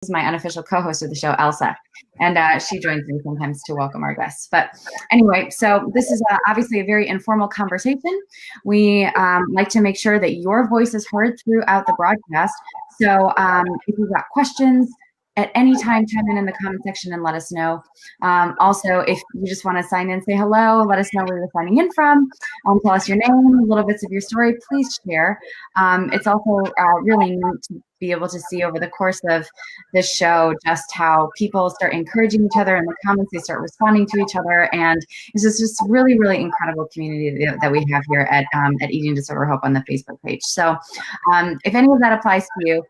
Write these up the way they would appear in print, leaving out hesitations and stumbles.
is my unofficial co-host of the show, Elsa, and she joins me sometimes to welcome our guests. But anyway, so this is obviously a very informal conversation. We like to make sure that your voice is heard throughout the broadcast. So if you've got questions, at any time, chime in the comment section and let us know. Also, if you just want to sign in, say hello, let us know where you're signing in from, tell us your name, little bits of your story, please share. It's also really neat to be able to see over the course of this show just how people start encouraging each other in the comments, they start responding to each other, and it's just really, really incredible community that we have here at Eating Disorder Hope on the Facebook page. So if any of that applies to you,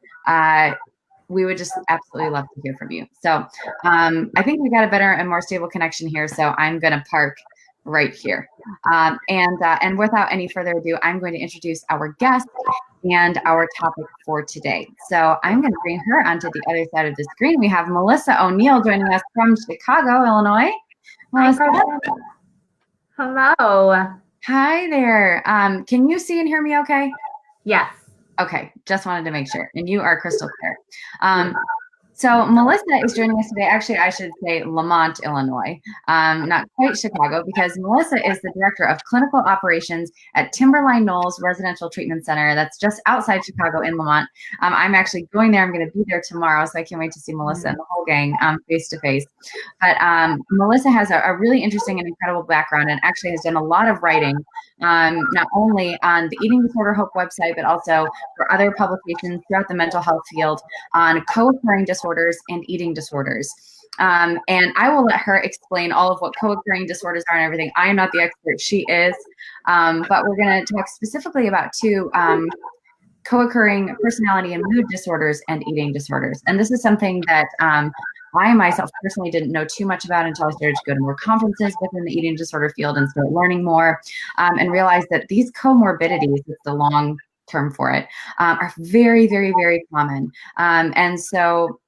we would just absolutely love to hear from you. So I think we got a better and more stable connection here. So I'm going to park right here. And without any further ado, I'm going to introduce our guest and our topic for today. So I'm going to bring her onto the other side of the screen. We have Melissa O'Neill joining us from Chicago, Illinois. Melissa. Hello. Hi there. Can you see and hear me okay? Yes. Okay, just wanted to make sure. And you are crystal clear. So Melissa is joining us today. Actually, I should say Lamont, Illinois, not quite Chicago, because Melissa is the Director of Clinical Operations at Timberline Knolls Residential Treatment Center. That's just outside Chicago in Lamont. I'm actually going there. I'm going to be there tomorrow, so I can't wait to see Melissa and the whole gang face to face. But Melissa has a really interesting and incredible background and actually has done a lot of writing, not only on the Eating Disorder Hope website, but also for other publications throughout the mental health field on co-occurring disorders and eating disorders. And I will let her explain all of what co-occurring disorders are and everything. I am not the expert, she is. But we're going to talk specifically about two co-occurring personality and mood disorders and eating disorders. And this is something that I myself personally didn't know too much about until I started to go to more conferences within the eating disorder field and start learning more, and realize that these comorbidities, it's the long term for it, are very, very, very common. And so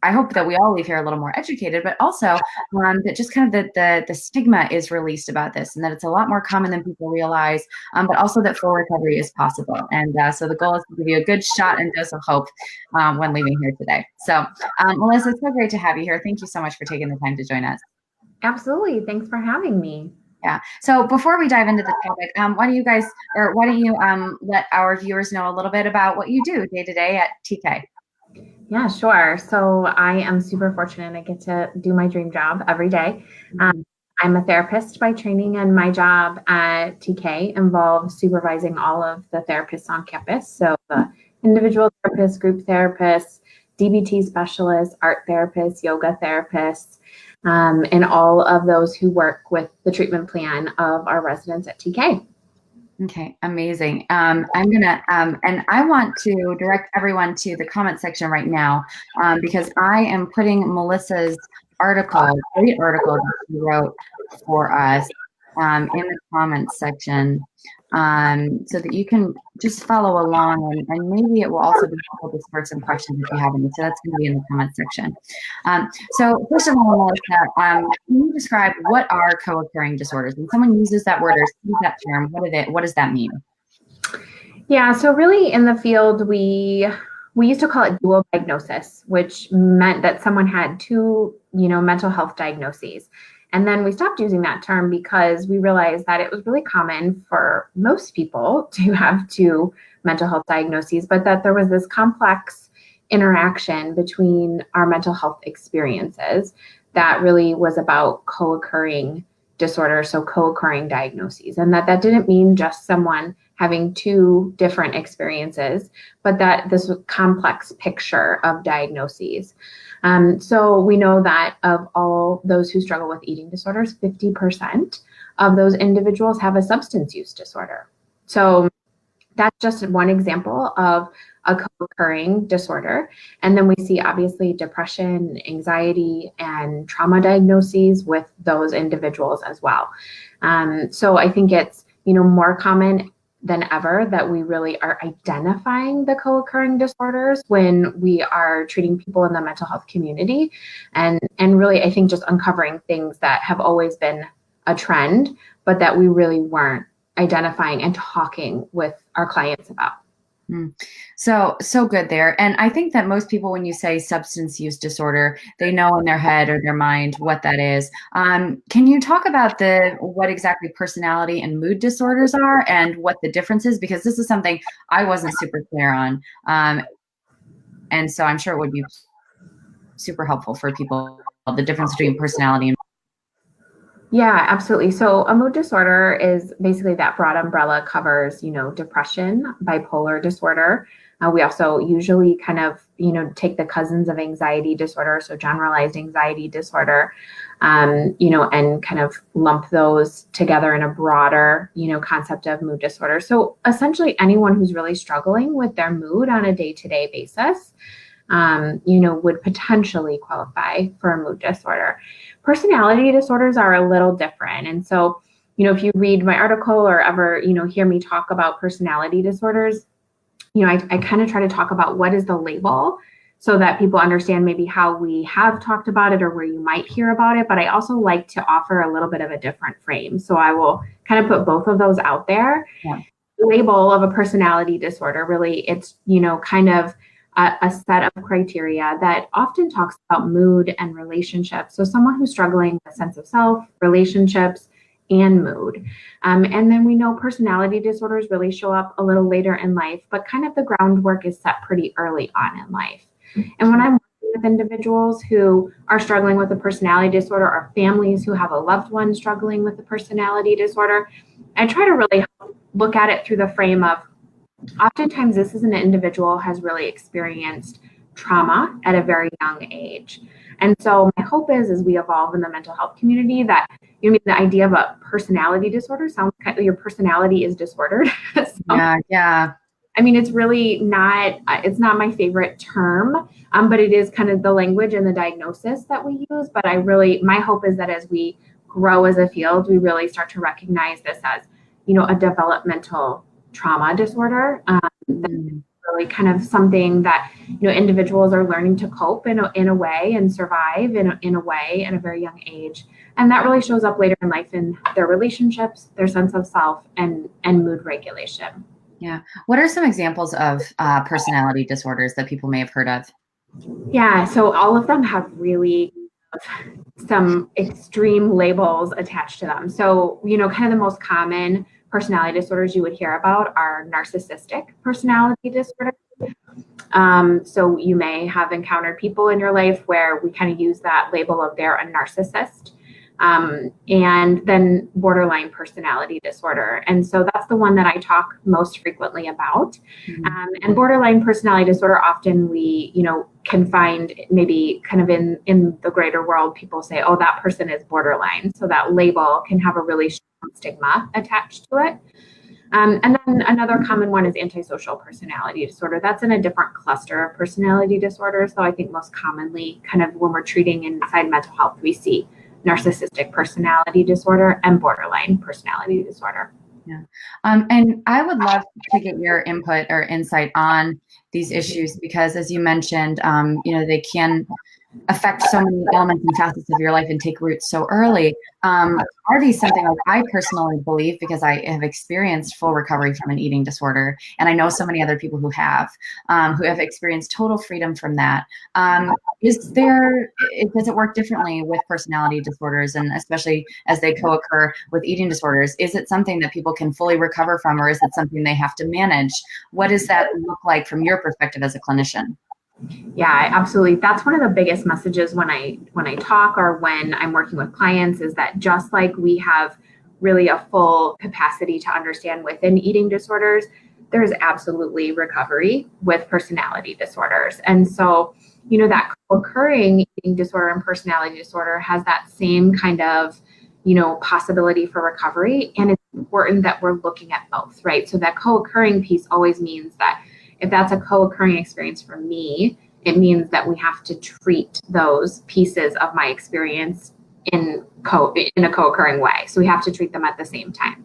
I hope that we all leave here a little more educated, but also that just kind of the stigma is released about this, and that it's a lot more common than people realize, but also that full recovery is possible. And so the goal is to give you a good shot and dose of hope when leaving here today. So Melissa, it's so great to have you here. Thank you so much for taking the time to join us. Absolutely. Thanks for having me. Yeah. So before we dive into the topic, why don't you let our viewers know a little bit about what you do day to day at TK? Yeah, sure. So I am super fortunate. I get to do my dream job every day. I'm a therapist by training, and my job at TK involves supervising all of the therapists on campus. So the individual therapists, group therapists, DBT specialists, art therapists, yoga therapists, and all of those who work with the treatment plan of our residents at TK. Okay, amazing. I'm gonna, and I want to direct everyone to the comment section right now, because I am putting Melissa's article, great article that she wrote for us, in the comments section, so that you can just follow along, and maybe it will also be helpful to spur some questions if you have any. So that's going to be in the comment section. So first of all, Melissa, can you describe what are co-occurring disorders? When someone uses that word or sees that term, what does that mean? Yeah, so really in the field, we used to call it dual diagnosis, which meant that someone had two, mental health diagnoses. And then we stopped using that term because we realized that it was really common for most people to have two mental health diagnoses, but that there was this complex interaction between our mental health experiences that really was about co-occurring disorders, so co-occurring diagnoses. And that didn't mean just someone having two different experiences, but that this complex picture of diagnoses. So we know that of all those who struggle with eating disorders, 50% of those individuals have a substance use disorder. So that's just one example of a co-occurring disorder. And then we see obviously depression, anxiety, and trauma diagnoses with those individuals as well. So I think it's, more common than ever that we really are identifying the co-occurring disorders when we are treating people in the mental health community, and really I think just uncovering things that have always been a trend, but that we really weren't identifying and talking with our clients about. So good there. And I think that most people, when you say substance use disorder, they know in their head or their mind what that is. Can you talk about what exactly personality and mood disorders are and what the difference is? Because this is something I wasn't super clear on. And so I'm sure it would be super helpful for people, the difference between personality and. Yeah, absolutely. So a mood disorder is basically that broad umbrella covers, depression, bipolar disorder. We also usually kind of, take the cousins of anxiety disorder, so generalized anxiety disorder, and kind of lump those together in a broader, concept of mood disorder. So essentially anyone who's really struggling with their mood on a day-to-day basis, would potentially qualify for a mood disorder. Personality disorders are a little different. And so, if you read my article or ever, hear me talk about personality disorders, I kind of try to talk about what is the label so that people understand maybe how we have talked about it or where you might hear about it. But I also like to offer a little bit of a different frame. So I will kind of put both of those out there. Yeah. The label of a personality disorder, really, it's, kind of a set of criteria that often talks about mood and relationships. So someone who's struggling with sense of self, relationships, and mood. And then we know personality disorders really show up a little later in life, but kind of the groundwork is set pretty early on in life. And when I'm working with individuals who are struggling with a personality disorder or families who have a loved one struggling with a personality disorder, I try to really look at it through the frame of oftentimes this is an individual has really experienced trauma at a very young age. And so my hope is as we evolve in the mental health community that the idea of a personality disorder sounds kind of your personality is disordered. So, Yeah. I mean, it's really not, it's not my favorite term, but it is kind of the language and the diagnosis that we use. But my hope is that as we grow as a field, we really start to recognize this as, a developmental trauma disorder. Really kind of something that, individuals are learning to cope in a way and survive in a way at a very young age. And that really shows up later in life in their relationships, their sense of self, and mood regulation. Yeah. What are some examples of personality disorders that people may have heard of? Yeah, so all of them have really some extreme labels attached to them. So, kind of the most common personality disorders you would hear about are narcissistic personality disorders. So you may have encountered people in your life where we kind of use that label of they're a narcissist. And then borderline personality disorder. And so that's the one that I talk most frequently about. And borderline personality disorder, often we, can find maybe kind of in the greater world, people say, oh, that person is borderline. So that label can have a really strong stigma attached to it. And then another common one is antisocial personality disorder. That's in a different cluster of personality disorders. So I think most commonly kind of when we're treating inside mental health, we see narcissistic personality disorder and borderline personality disorder. Yeah. And I would love to get your input or insight on these issues because as you mentioned, they can affect so many elements and facets of your life and take root so early. Are these something like I personally believe because I have experienced full recovery from an eating disorder, and I know so many other people who have experienced total freedom from that. Does it work differently with personality disorders, and especially as they co-occur with eating disorders? Is it something that people can fully recover from, or is it something they have to manage? What does that look like from your perspective as a clinician? Yeah, absolutely. That's one of the biggest messages when I talk or when I'm working with clients is that just like we have really a full capacity to understand within eating disorders, there's absolutely recovery with personality disorders. And so, that occurring eating disorder and personality disorder has that same kind of, possibility for recovery. And it's important that we're looking at both, right? So that co-occurring piece always means that if that's a co-occurring experience for me, it means that we have to treat those pieces of my experience in a co-occurring way. So we have to treat them at the same time.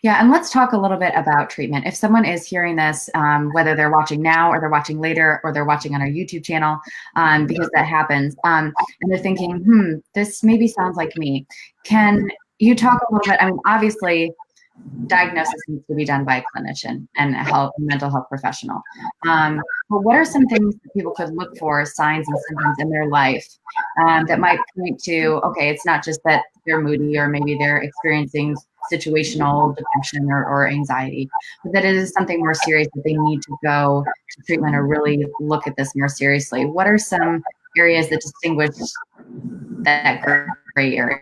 Yeah, and let's talk a little bit about treatment. If someone is hearing this, whether they're watching now or they're watching later or they're watching on our YouTube channel, because that happens, and they're thinking, this maybe sounds like me. Can you talk a little bit? I mean, obviously, diagnosis needs to be done by a clinician and a mental health professional. But what are some things that people could look for, signs and symptoms in their life that might point to, okay, it's not just that they're moody or maybe they're experiencing situational depression or anxiety, but that it is something more serious that they need to go to treatment or really look at this more seriously? What are some areas that distinguish that gray area?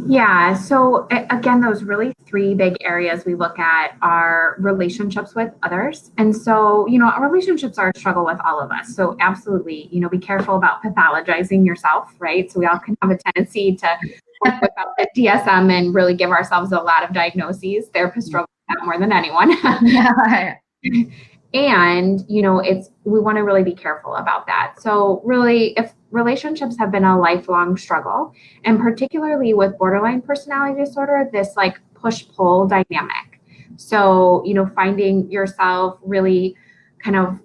Yeah, so again, those really three big areas we look at are relationships with others. And so, relationships are a struggle with all of us. So absolutely, be careful about pathologizing yourself, right? So we all can have a tendency to work without the DSM and really give ourselves a lot of diagnoses. Therapists struggle with that more than anyone. Yeah. And, we want to really be careful about that. So really, if relationships have been a lifelong struggle, and particularly with borderline personality disorder, this like push-pull dynamic. So, finding yourself really kind of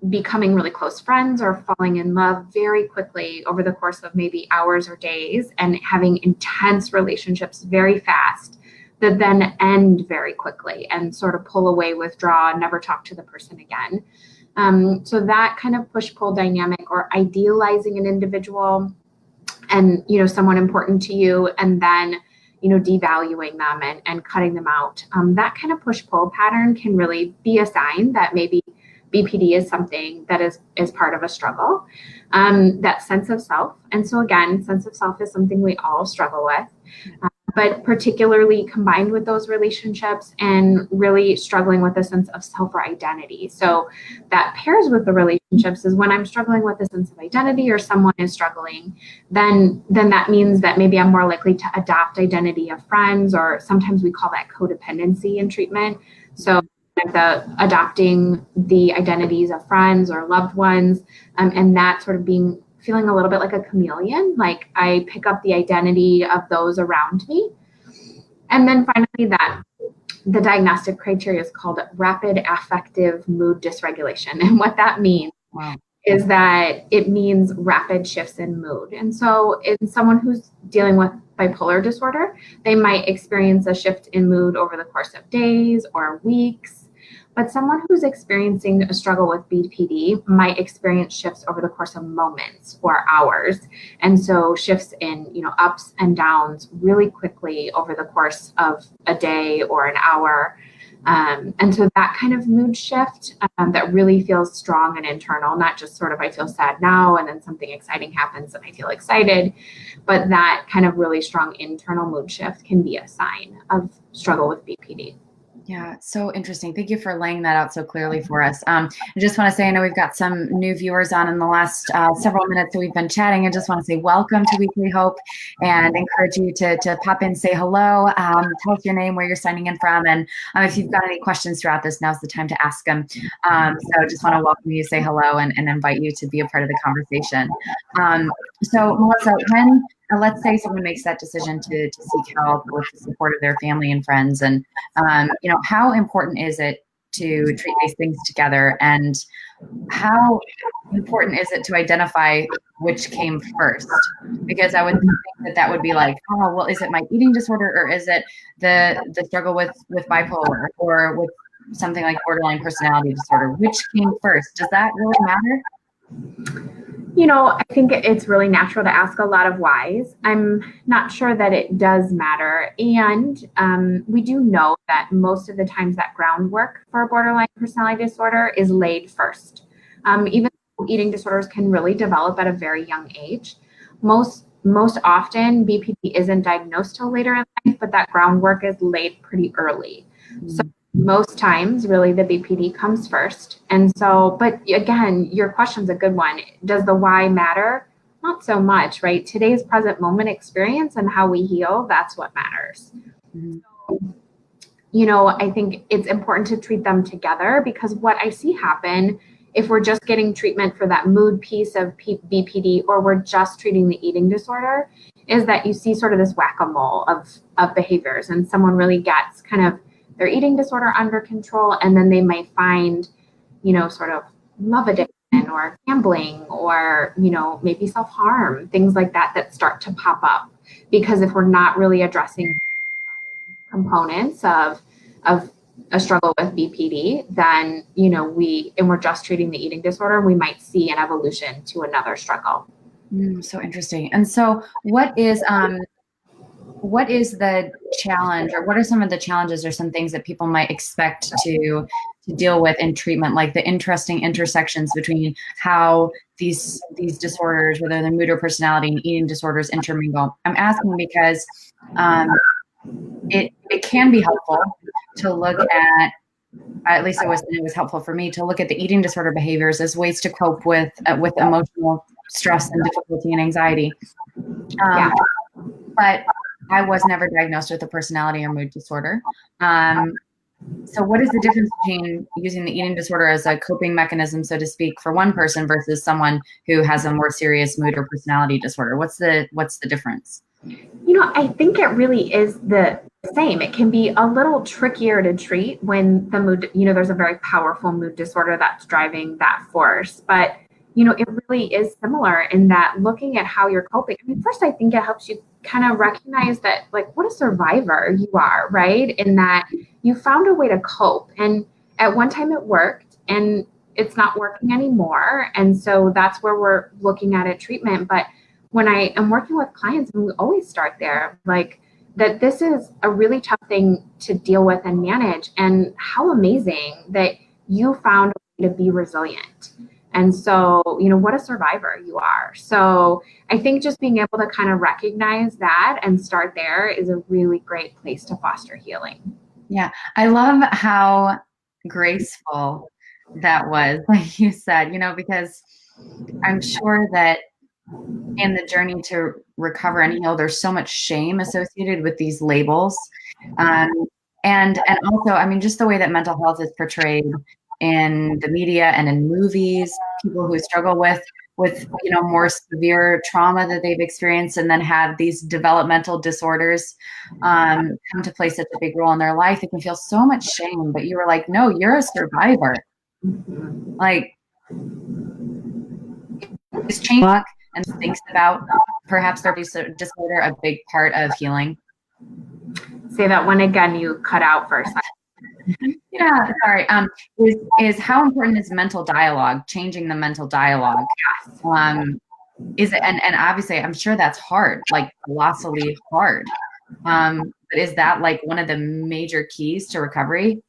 becoming really close friends or falling in love very quickly over the course of maybe hours or days, and having intense relationships very fast that then end very quickly and sort of pull away, withdraw, never talk to the person again. So that kind of push-pull dynamic, or idealizing an individual and, someone important to you, and then, devaluing them and cutting them out. That kind of push-pull pattern can really be a sign that maybe BPD is something that is part of a struggle. That sense of self. And so again, sense of self is something we all struggle with. But particularly combined with those relationships and really struggling with a sense of self or identity. So that pairs with the relationships is when I'm struggling with a sense of identity, or someone is struggling, then that means that maybe I'm more likely to adopt identity of friends, or sometimes we call that codependency in treatment. So adopting the identities of friends or loved ones, and that sort of feeling a little bit like a chameleon, like I pick up the identity of those around me. And then finally, that the diagnostic criteria is called rapid affective mood dysregulation. And what that means is that it means rapid shifts in mood. And so in someone who's dealing with bipolar disorder, they might experience a shift in mood over the course of days or weeks. But someone who's experiencing a struggle with BPD might experience shifts over the course of moments or hours. And so shifts in, ups and downs really quickly over the course of a day or an hour. And so that kind of mood shift that really feels strong and internal, not just sort of I feel sad now and then something exciting happens and I feel excited, but that kind of really strong internal mood shift can be a sign of struggle with BPD. Yeah, so interesting. Thank you for laying that out so clearly for us. I just want to say, I know we've got some new viewers on in the last several minutes that we've been chatting. I just want to say welcome to Weekly Hope and encourage you to pop in, say hello, tell us your name, where you're signing in from, and if you've got any questions throughout this, now's the time to ask them. So just want to welcome you, say hello, and invite you to be a part of the conversation. So Melissa, when let's say someone makes that decision to seek help with the support of their family and friends, and how important is it to treat these things together, and how important is it to identify which came first? Because I would think that would be like, oh, well, is it my eating disorder, or is it the struggle with bipolar, or with something like borderline personality disorder? Which came first? Does that really matter? I think it's really natural to ask a lot of whys. I'm not sure that it does matter. And we do know that most of the times that groundwork for borderline personality disorder is laid first. Even though eating disorders can really develop at a very young age, most often BPD isn't diagnosed till later in life, but that groundwork is laid pretty early. So most times, really, the BPD comes first. And so, but again, your question's a good one. Does the why matter? Not so much, right? Today's present moment experience and how we heal, that's what matters. So, I think it's important to treat them together, because what I see happen, if we're just getting treatment for that mood piece of BPD, or we're just treating the eating disorder, is that you see sort of this whack-a-mole of behaviors, and someone really gets kind of their eating disorder under control, and then they might find, sort of love addiction or gambling or, maybe self-harm, things like that start to pop up. Because if we're not really addressing components of a struggle with BPD, then, you know, we're just treating the eating disorder, we might see an evolution to another struggle. So interesting. And so what is the challenge, or what are some of the challenges or some things that people might expect to deal with in treatment, like the interesting intersections between how these disorders, whether they're mood or personality and eating disorders, intermingle? I'm asking because it can be helpful to look at least it was helpful for me to look at the eating disorder behaviors as ways to cope with emotional stress and difficulty and anxiety. But I was never diagnosed with a personality or mood disorder. So what is the difference between using the eating disorder as a coping mechanism, so to speak, for one person versus someone who has a more serious mood or personality disorder? What's the difference? You know, I think it really is the same. It can be a little trickier to treat when the mood, you know, there's a very powerful mood disorder that's driving that force. But, you know, it really is similar in that looking at how you're coping. I mean, first, I think it helps you kind of recognize that, like, what a survivor you are, right? In that you found a way to cope. And at one time it worked and it's not working anymore. And so that's where we're looking at treatment. But when I am working with clients, and we always start there, like, that this is a really tough thing to deal with and manage. And how amazing that you found a way to be resilient. And so, you know, what a survivor you are. So I think just being able to kind of recognize that and start there is a really great place to foster healing. Yeah, I love how graceful that was, like you said, you know, because I'm sure that in the journey to recover and heal, there's so much shame associated with these labels. And also, I mean, just the way that mental health is portrayed in the media and in movies, people who struggle with, you know, more severe trauma that they've experienced and then have these developmental disorders come to play such a big role in their life. It can feel so much shame, but you were like, no, you're a survivor. Like, is change and thinks about perhaps their disorder a big part of healing? Say that one again, you cut out for a second. Yeah, sorry. Is how important is mental dialogue, changing the mental dialogue? Is it, and obviously I'm sure that's hard, like colossally hard. But is that like one of the major keys to recovery?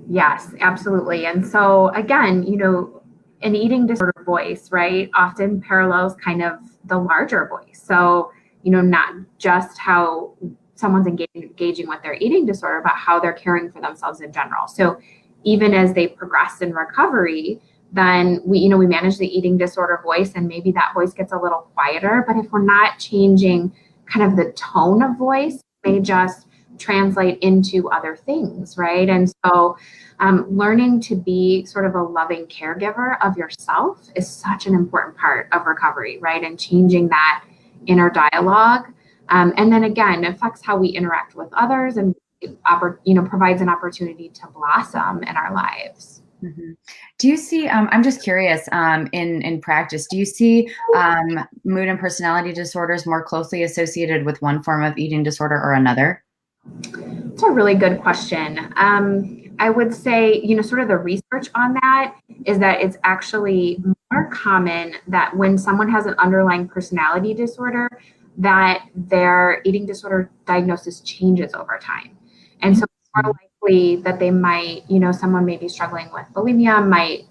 Yes, absolutely. And so again, you know, an eating disorder voice, right, often parallels kind of the larger voice. So, you know, not just how someone's engaging with their eating disorder, but how they're caring for themselves in general. So even as they progress in recovery, then we manage the eating disorder voice, and maybe that voice gets a little quieter. But if we're not changing kind of the tone of voice, it may just translate into other things, right? And so learning to be sort of a loving caregiver of yourself is such an important part of recovery, right? And changing that inner dialogue. And then again, it affects how we interact with others and, provides an opportunity to blossom in our lives. Mm-hmm. Do you see, I'm just curious, in practice, do you see mood and personality disorders more closely associated with one form of eating disorder or another? It's a really good question. I would say, sort of the research on that is that it's actually more common that when someone has an underlying personality disorder, that their eating disorder diagnosis changes over time. And so it's more likely that they might, someone may be struggling with bulimia, might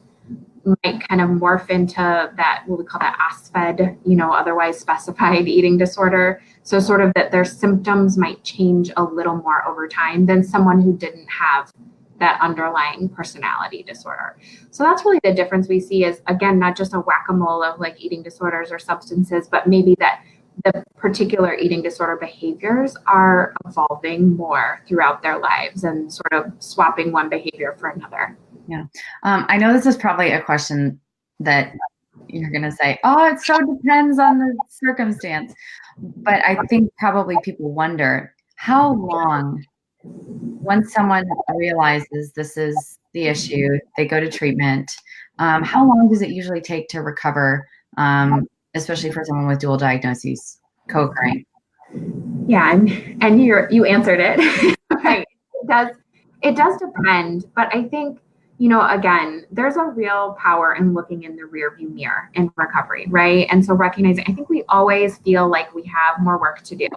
kind of morph into that, what we call that ASFED, otherwise specified eating disorder. So sort of that their symptoms might change a little more over time than someone who didn't have that underlying personality disorder. So that's really the difference we see is, again, not just a whack-a-mole of like eating disorders or substances, but maybe that the particular eating disorder behaviors are evolving more throughout their lives and sort of swapping one behavior for another. Yeah. I know this is probably a question that you're going to say, oh, it so depends on the circumstance. But I think probably people wonder how long, once someone realizes this is the issue, they go to treatment, how long does it usually take to recover, especially for someone with dual diagnoses co-occurring? Yeah, and you answered it. Right. It does depend, but I think, again, there's a real power in looking in the rear view mirror in recovery, right? And so recognizing, I think we always feel like we have more work to do.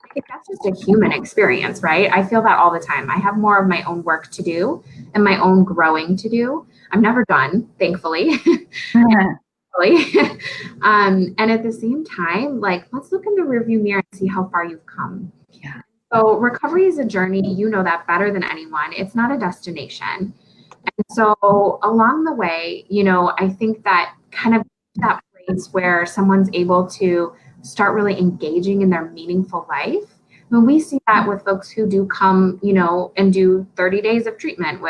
I think that's just a human experience, right? I feel that all the time. I have more of my own work to do and my own growing to do. I'm never done, thankfully. And at the same time, like, let's look in the rearview mirror and see how far you've come. Yeah. So recovery is a journey. You know that better than anyone. It's not a destination. And so along the way, I think that kind of that place where someone's able to start really engaging in their meaningful life. When we see that with folks who do come, and do 30 days of treatment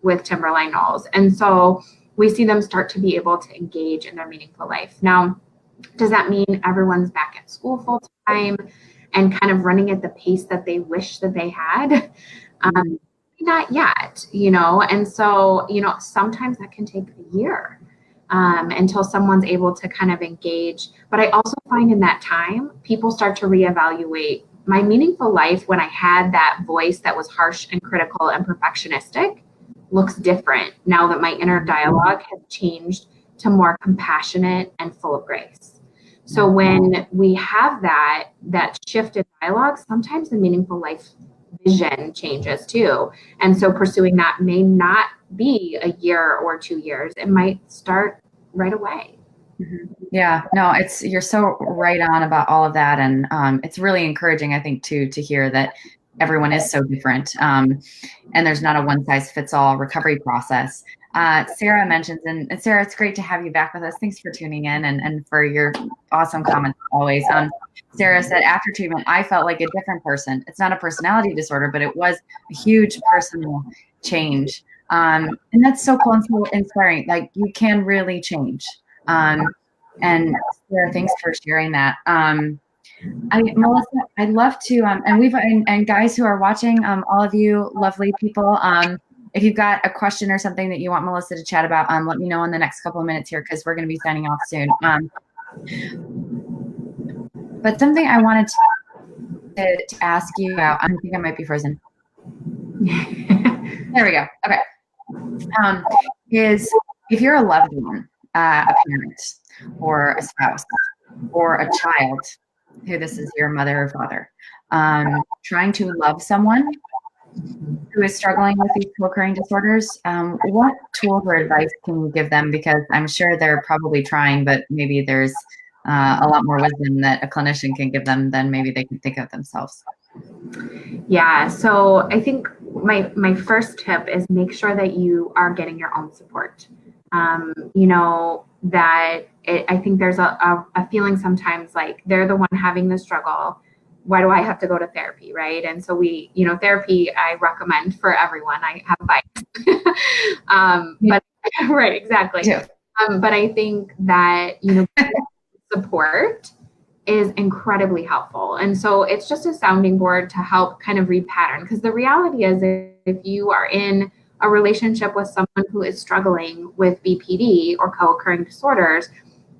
with Timberline Knowles. And so we see them start to be able to engage in their meaningful life. Now, does that mean everyone's back at school full time and kind of running at the pace that they wish that they had? Not yet, and so, sometimes that can take a year until someone's able to kind of engage. But I also find in that time, people start to reevaluate my meaningful life when I had that voice that was harsh and critical and perfectionistic looks different now that my inner dialogue has changed to more compassionate and full of grace. So when we have that shift in dialogue, sometimes the meaningful life vision changes too. And so pursuing that may not be a year or 2 years. It might start right away. Yeah, no, you're so right on about all of that. And it's really encouraging, I think, to hear that everyone is so different. And there's not a one size fits all recovery process. Sarah mentions, and Sarah, it's great to have you back with us. Thanks for tuning in and for your awesome comments always. Sarah said, after treatment, I felt like a different person. It's not a personality disorder, but it was a huge personal change. And that's so cool and so inspiring. Like, you can really change. And Sarah, thanks for sharing that. Melissa, I'd love to, and guys who are watching, all of you lovely people, if you've got a question or something that you want Melissa to chat about, let me know in the next couple of minutes here, because we're going to be signing off soon. But something I wanted to ask you about, I think I might be frozen. There we go. Okay. Is if you're a loved one, a parent or a spouse or a child, who this is your mother or father, trying to love someone who is struggling with these co-occurring disorders, what tools or advice can you give them? Because I'm sure they're probably trying, but maybe there's a lot more wisdom that a clinician can give them than maybe they can think of themselves. Yeah, so I think my first tip is make sure that you are getting your own support. I think there's a feeling sometimes like they're the one having the struggle. Why do I have to go to therapy, right? And so therapy I recommend for everyone. I have advice. But right, exactly. Yeah. But I think that, support is incredibly helpful. And so it's just a sounding board to help kind of repattern. Because the reality is, if you are in a relationship with someone who is struggling with BPD or co-occurring disorders,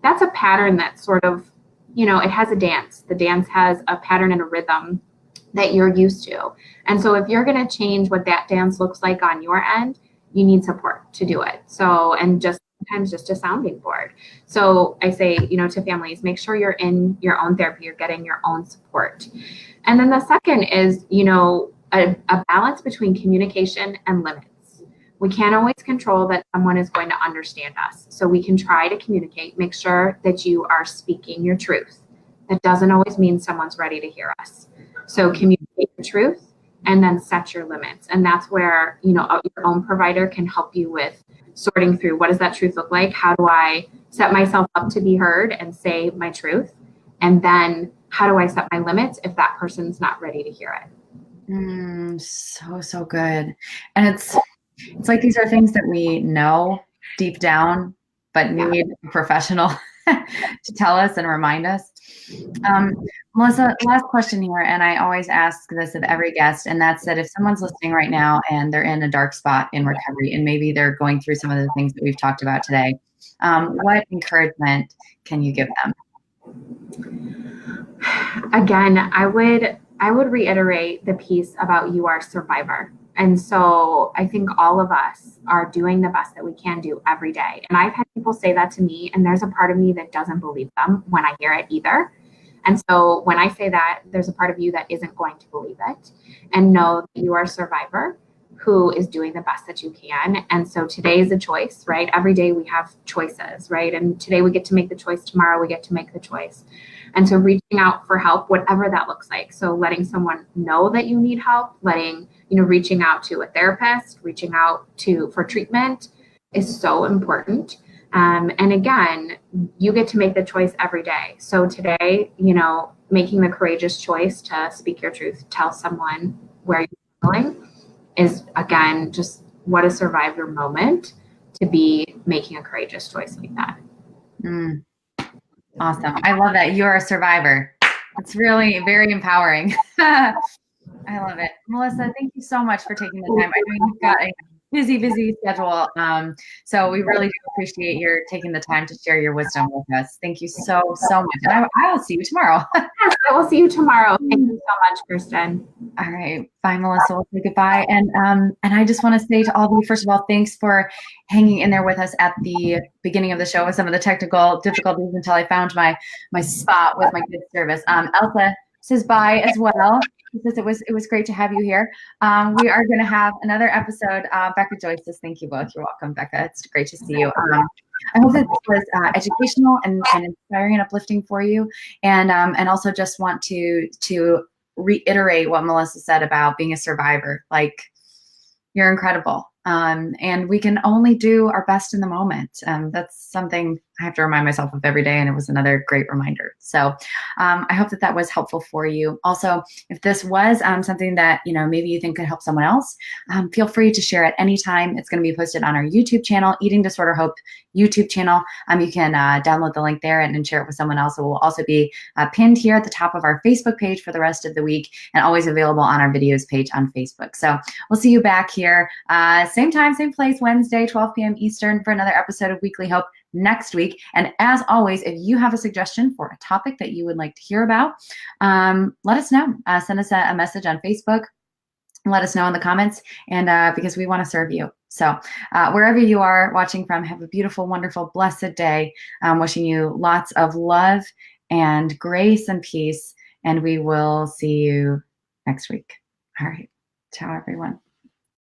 that's a pattern that sort of, it has a dance. The dance has a pattern and a rhythm that you're used to. And so if you're going to change what that dance looks like on your end, you need support to do it. So, and sometimes just a sounding board. So I say, to families, make sure you're in your own therapy, you're getting your own support. And then the second is, a balance between communication and limits. We can't always control that someone is going to understand us. So we can try to communicate, make sure that you are speaking your truth. That doesn't always mean someone's ready to hear us. So communicate your truth and then set your limits. And that's where, your own provider can help you with sorting through, what does that truth look like? How do I set myself up to be heard and say my truth? And then how do I set my limits if that person's not ready to hear it? So good. And it's like these are things that we know deep down, but need a professional to tell us and remind us. Melissa, last question here, and I always ask this of every guest, and that's that if someone's listening right now and they're in a dark spot in recovery, and maybe they're going through some of the things that we've talked about today, what encouragement can you give them? Again, I would I would reiterate the piece about you are a survivor. And so I think all of us are doing the best that we can do every day. And I've had people say that to me, and there's a part of me that doesn't believe them when I hear it either. And so when I say that, there's a part of you that isn't going to believe it, and know that you are a survivor who is doing the best that you can. And so today is a choice, right? Every day we have choices, right? And today we get to make the choice, tomorrow we get to make the choice. And so reaching out for help, whatever that looks like. So letting someone know that you need help, reaching out to a therapist, reaching out for treatment is so important. And again, you get to make the choice every day. So today, making the courageous choice to speak your truth, tell someone where you're feeling, is, again, just what a survivor moment to be making a courageous choice like that. Awesome. I love that. You're a survivor. It's really very empowering. I love it. Melissa, thank you so much for taking the time. I know you've got a busy schedule. So we really do appreciate your taking the time to share your wisdom with us. Thank you so much. And I will see you tomorrow. Yes, I will see you tomorrow. Thank you so much, Kirsten. All right. Bye, Melissa. We'll say goodbye. And I just want to say to all of you, first of all, thanks for hanging in there with us at the beginning of the show with some of the technical difficulties until I found my spot with my good service. Elsa says bye as well. She says it was great to have you here. We are going to have another episode. Becca Joyce says thank you both. You're welcome, Becca. It's great to see you. I hope that this was educational and inspiring and uplifting for you. And also just want to reiterate what Melissa said about being a survivor. Like, you're incredible. And we can only do our best in the moment. That's something I have to remind myself of every day, and it was another great reminder. So I hope that was helpful for you. Also, if this was something that maybe you think could help someone else, feel free to share it anytime. It's going to be posted on our YouTube channel, Eating Disorder Hope YouTube channel. You can download the link there and share it with someone else. It will also be pinned here at the top of our Facebook page for the rest of the week, and always available on our videos page on Facebook. So we'll see you back here, same time, same place, Wednesday, 12 p.m. Eastern, for another episode of Weekly Hope next week. And as always, if you have a suggestion for a topic that you would like to hear about, let us know. Send us a message on Facebook. Let us know in the comments, and because we want to serve you. So wherever you are watching from, have a beautiful, wonderful, blessed day. Wishing you lots of love and grace and peace, and we will see you next week. All right. Ciao, everyone.